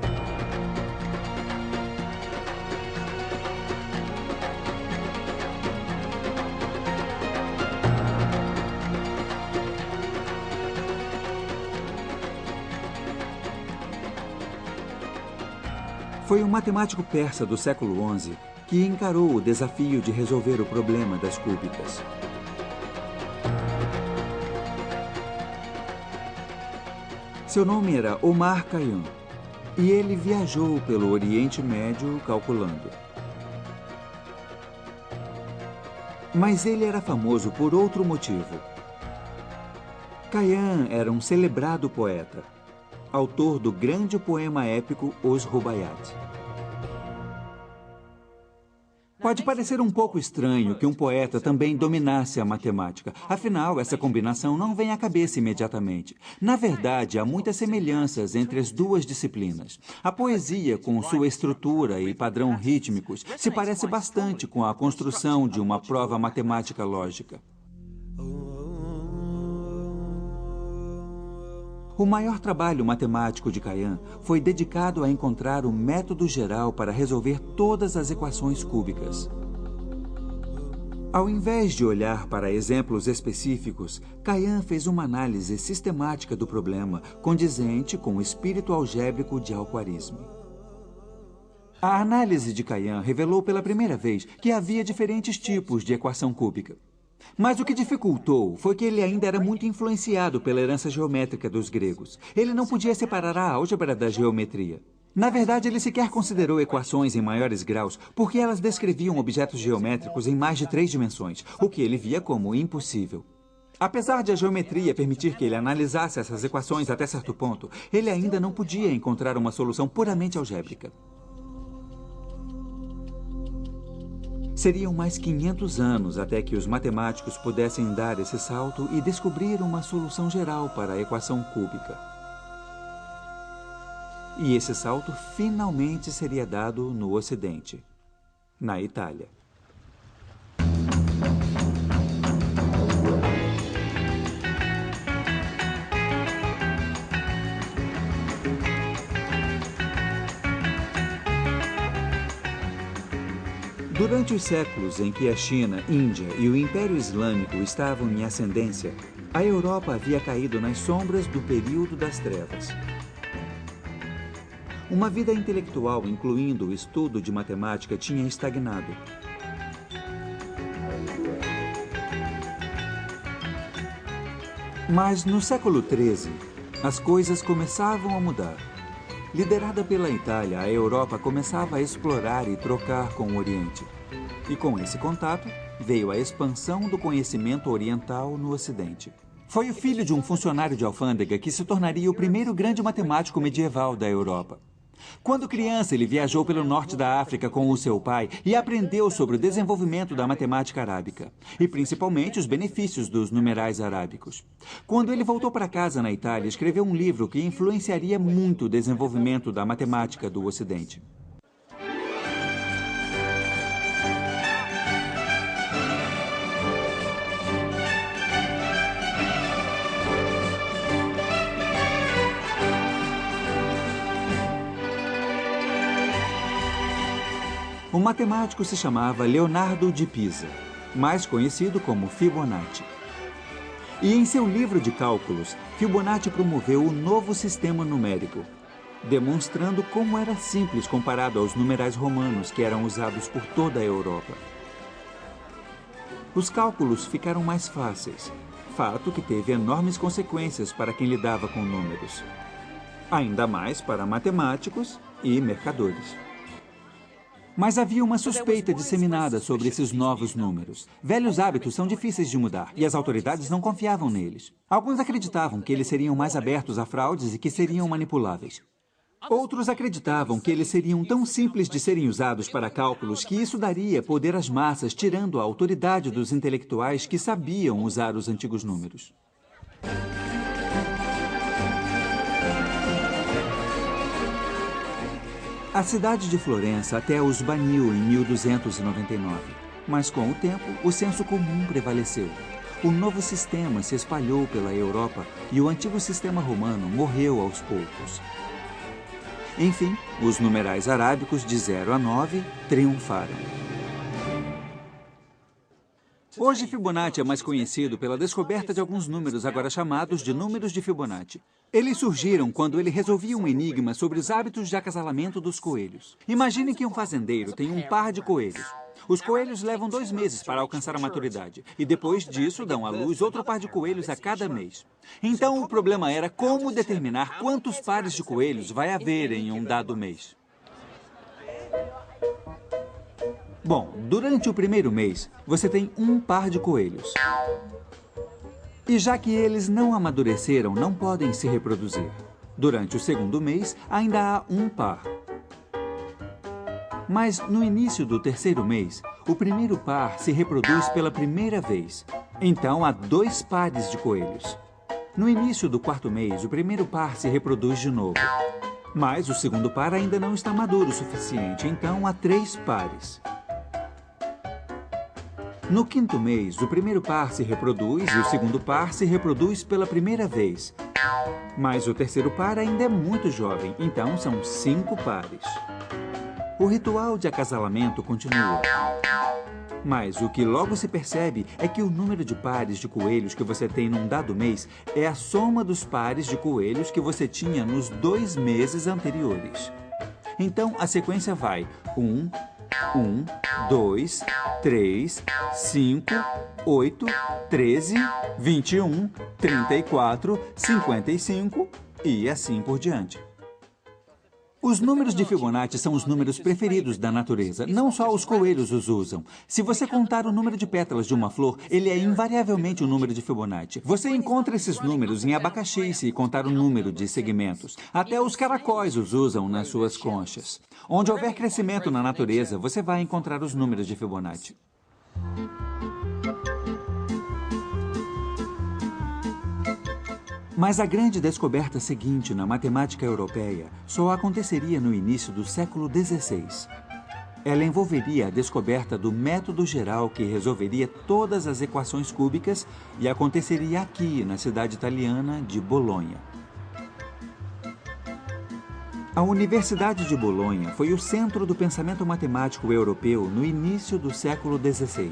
Speaker 1: Foi um matemático persa do século XI que encarou o desafio de resolver o problema das cúbicas. Seu nome era Omar Khayyam, e ele viajou pelo Oriente Médio calculando. Mas ele era famoso por outro motivo. Khayyam era um celebrado poeta, autor do grande poema épico Os Rubaiyat. Pode parecer um pouco estranho que um poeta também dominasse a matemática. Afinal, essa combinação não vem à cabeça imediatamente. Na verdade, há muitas semelhanças entre as duas disciplinas. A poesia, com sua estrutura e padrão rítmicos, se parece bastante com a construção de uma prova matemática lógica. O maior trabalho matemático de Khayyam foi dedicado a encontrar o método geral para resolver todas as equações cúbicas. Ao invés de olhar para exemplos específicos, Khayyam fez uma análise sistemática do problema, condizente com o espírito algébrico de Al-Khwarizmi. A análise de Khayyam revelou pela primeira vez que havia diferentes tipos de equação cúbica. Mas o que dificultou foi que ele ainda era muito influenciado pela herança geométrica dos gregos. Ele não podia separar a álgebra da geometria. Na verdade, ele sequer considerou equações em maiores graus, porque elas descreviam objetos geométricos em mais de 3 dimensões, o que ele via como impossível. Apesar de a geometria permitir que ele analisasse essas equações até certo ponto, ele ainda não podia encontrar uma solução puramente algébrica. Seriam mais 500 anos até que os matemáticos pudessem dar esse salto e descobrir uma solução geral para a equação cúbica. E esse salto finalmente seria dado no Ocidente, na Itália. Durante os séculos em que a China, Índia e o Império Islâmico estavam em ascendência, a Europa havia caído nas sombras do período das trevas. Uma vida intelectual, incluindo o estudo de matemática, tinha estagnado. Mas no século XIII, as coisas começavam a mudar. Liderada pela Itália, a Europa começava a explorar e trocar com o Oriente. E com esse contato, veio a expansão do conhecimento oriental no Ocidente. Foi o filho de um funcionário de alfândega que se tornaria o primeiro grande matemático medieval da Europa. Quando criança, ele viajou pelo norte da África com o seu pai e aprendeu sobre o desenvolvimento da matemática arábica, e principalmente os benefícios dos numerais arábicos. Quando ele voltou para casa na Itália, escreveu um livro que influenciaria muito o desenvolvimento da matemática do Ocidente. O matemático se chamava Leonardo de Pisa, mais conhecido como Fibonacci. E em seu livro de cálculos, Fibonacci promoveu o novo sistema numérico, demonstrando como era simples comparado aos numerais romanos que eram usados por toda a Europa. Os cálculos ficaram mais fáceis, fato que teve enormes consequências para quem lidava com números. Ainda mais para matemáticos e mercadores. Mas havia uma suspeita disseminada sobre esses novos números. Velhos hábitos são difíceis de mudar e as autoridades não confiavam neles. Alguns acreditavam que eles seriam mais abertos a fraudes e que seriam manipuláveis. Outros acreditavam que eles seriam tão simples de serem usados para cálculos que isso daria poder às massas, tirando a autoridade dos intelectuais que sabiam usar os antigos números. A cidade de Florença até os baniu em 1299, mas com o tempo o senso comum prevaleceu. O novo sistema se espalhou pela Europa e o antigo sistema romano morreu aos poucos. Enfim, os numerais arábicos de 0 a 9 triunfaram. Hoje, Fibonacci é mais conhecido pela descoberta de alguns números agora chamados de números de Fibonacci. Eles surgiram quando ele resolvia um enigma sobre os hábitos de acasalamento dos coelhos. Imagine que um fazendeiro tem um par de coelhos. Os coelhos levam 2 meses para alcançar a maturidade e depois disso dão à luz outro par de coelhos a cada mês. Então o problema era como determinar quantos pares de coelhos vai haver em um dado mês. Bom, durante o primeiro mês, você tem um par de coelhos. E já que eles não amadureceram, não podem se reproduzir. Durante o segundo mês, ainda há um par. Mas no início do terceiro mês, o primeiro par se reproduz pela primeira vez. Então há 2 pares de coelhos. No início do quarto mês, o primeiro par se reproduz de novo. Mas o segundo par ainda não está maduro o suficiente, então há 3 pares. No quinto mês, o primeiro par se reproduz e o segundo par se reproduz pela primeira vez. Mas o terceiro par ainda é muito jovem, então são 5 pares. O ritual de acasalamento continua. Mas o que logo se percebe é que o número de pares de coelhos que você tem num dado mês é a soma dos pares de coelhos que você tinha nos 2 meses anteriores. Então a sequência vai 1, 2, 3, 5, 8, 13, 21, 34, 55 e assim por diante. Os números de Fibonacci são os números preferidos da natureza. Não só os coelhos os usam. Se você contar o número de pétalas de uma flor, ele é invariavelmente o número de Fibonacci. Você encontra esses números em abacaxi se contar o número de segmentos. Até os caracóis os usam nas suas conchas. Onde houver crescimento na natureza, você vai encontrar os números de Fibonacci. Mas a grande descoberta seguinte na matemática europeia só aconteceria no início do século XVI. Ela envolveria a descoberta do método geral que resolveria todas as equações cúbicas e aconteceria aqui, na cidade italiana de Bolonha. A Universidade de Bolonha foi o centro do pensamento matemático europeu no início do século XVI.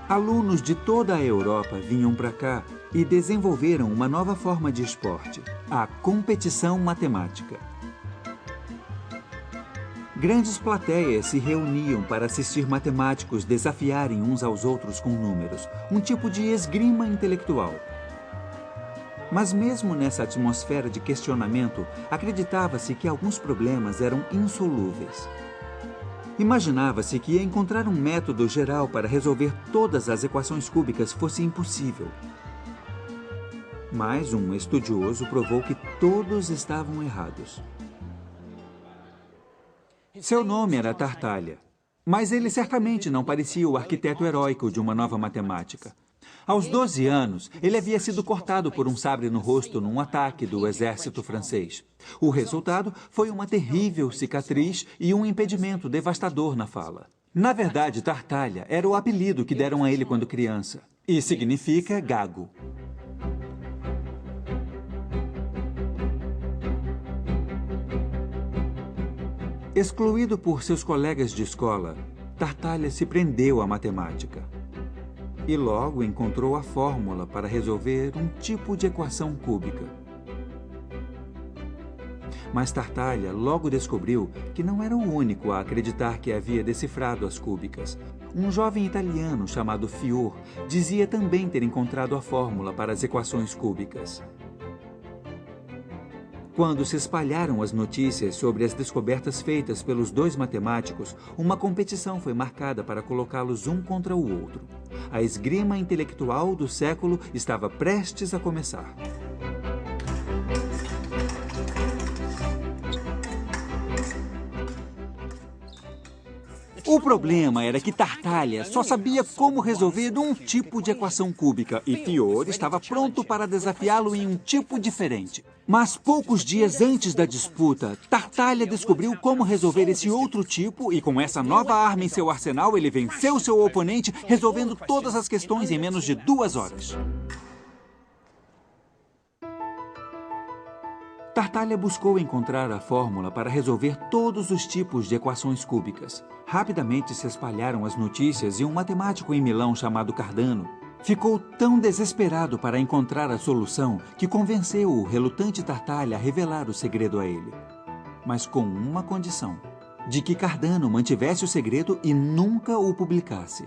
Speaker 1: Alunos de toda a Europa vinham para cá e desenvolveram uma nova forma de esporte, a competição matemática. Grandes plateias se reuniam para assistir matemáticos desafiarem uns aos outros com números, um tipo de esgrima intelectual. Mas mesmo nessa atmosfera de questionamento, acreditava-se que alguns problemas eram insolúveis. Imaginava-se que encontrar um método geral para resolver todas as equações cúbicas fosse impossível. Mas um estudioso provou que todos estavam errados. Seu nome era Tartaglia, mas ele certamente não parecia o arquiteto heróico de uma nova matemática. Aos 12 anos, ele havia sido cortado por um sabre no rosto num ataque do exército francês. O resultado foi uma terrível cicatriz e um impedimento devastador na fala. Na verdade, Tartaglia era o apelido que deram a ele quando criança, e significa gago. Excluído por seus colegas de escola, Tartaglia se prendeu à matemática. E logo encontrou a fórmula para resolver um tipo de equação cúbica. Mas Tartaglia logo descobriu que não era o único a acreditar que havia decifrado as cúbicas. Um jovem italiano chamado Fior dizia também ter encontrado a fórmula para as equações cúbicas. Quando se espalharam as notícias sobre as descobertas feitas pelos 2 matemáticos, uma competição foi marcada para colocá-los um contra o outro. A esgrima intelectual do século estava prestes a começar. O problema era que Tartaglia só sabia como resolver um tipo de equação cúbica e Fior estava pronto para desafiá-lo em um tipo diferente. Mas poucos dias antes da disputa, Tartaglia descobriu como resolver esse outro tipo e com essa nova arma em seu arsenal, ele venceu seu oponente, resolvendo todas as questões em menos de 2 horas. Tartaglia buscou encontrar a fórmula para resolver todos os tipos de equações cúbicas. Rapidamente se espalharam as notícias e um matemático em Milão chamado Cardano ficou tão desesperado para encontrar a solução que convenceu o relutante Tartaglia a revelar o segredo a ele. Mas com uma condição: de que Cardano mantivesse o segredo e nunca o publicasse.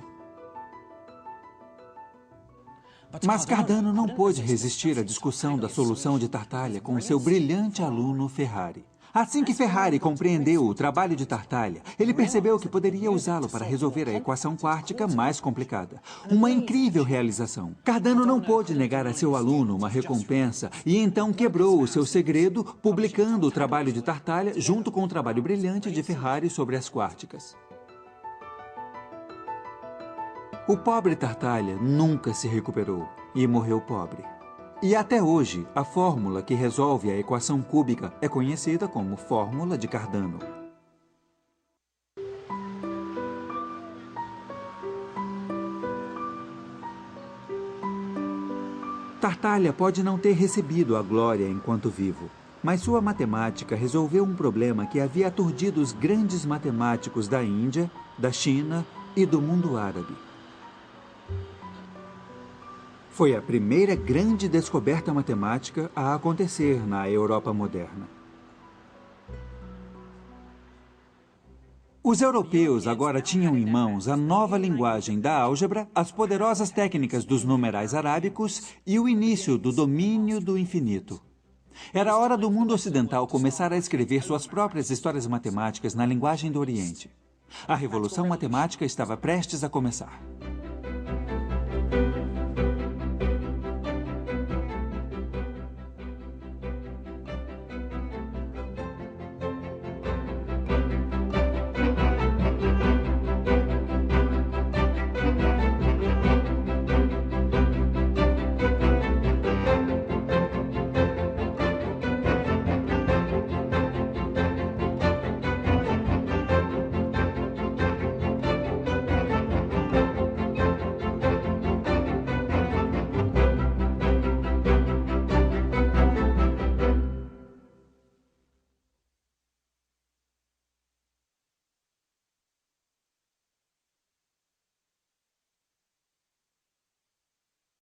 Speaker 1: Mas Cardano não pôde resistir à discussão da solução de Tartaglia com seu brilhante aluno Ferrari. Assim que Ferrari compreendeu o trabalho de Tartaglia, ele percebeu que poderia usá-lo para resolver a equação quártica mais complicada. Uma incrível realização. Cardano não pôde negar a seu aluno uma recompensa e então quebrou o seu segredo, publicando o trabalho de Tartaglia junto com o trabalho brilhante de Ferrari sobre as quárticas. O pobre Tartaglia nunca se recuperou e morreu pobre. E até hoje, a fórmula que resolve a equação cúbica é conhecida como fórmula de Cardano. Tartaglia pode não ter recebido a glória enquanto vivo, mas sua matemática resolveu um problema que havia aturdido os grandes matemáticos da Índia, da China e do mundo árabe. Foi a primeira grande descoberta matemática a acontecer na Europa moderna. Os europeus agora tinham em mãos a nova linguagem da álgebra, as poderosas técnicas dos numerais arábicos e o início do domínio do infinito. Era hora do mundo ocidental começar a escrever suas próprias histórias matemáticas na linguagem do Oriente. A revolução matemática estava prestes a começar.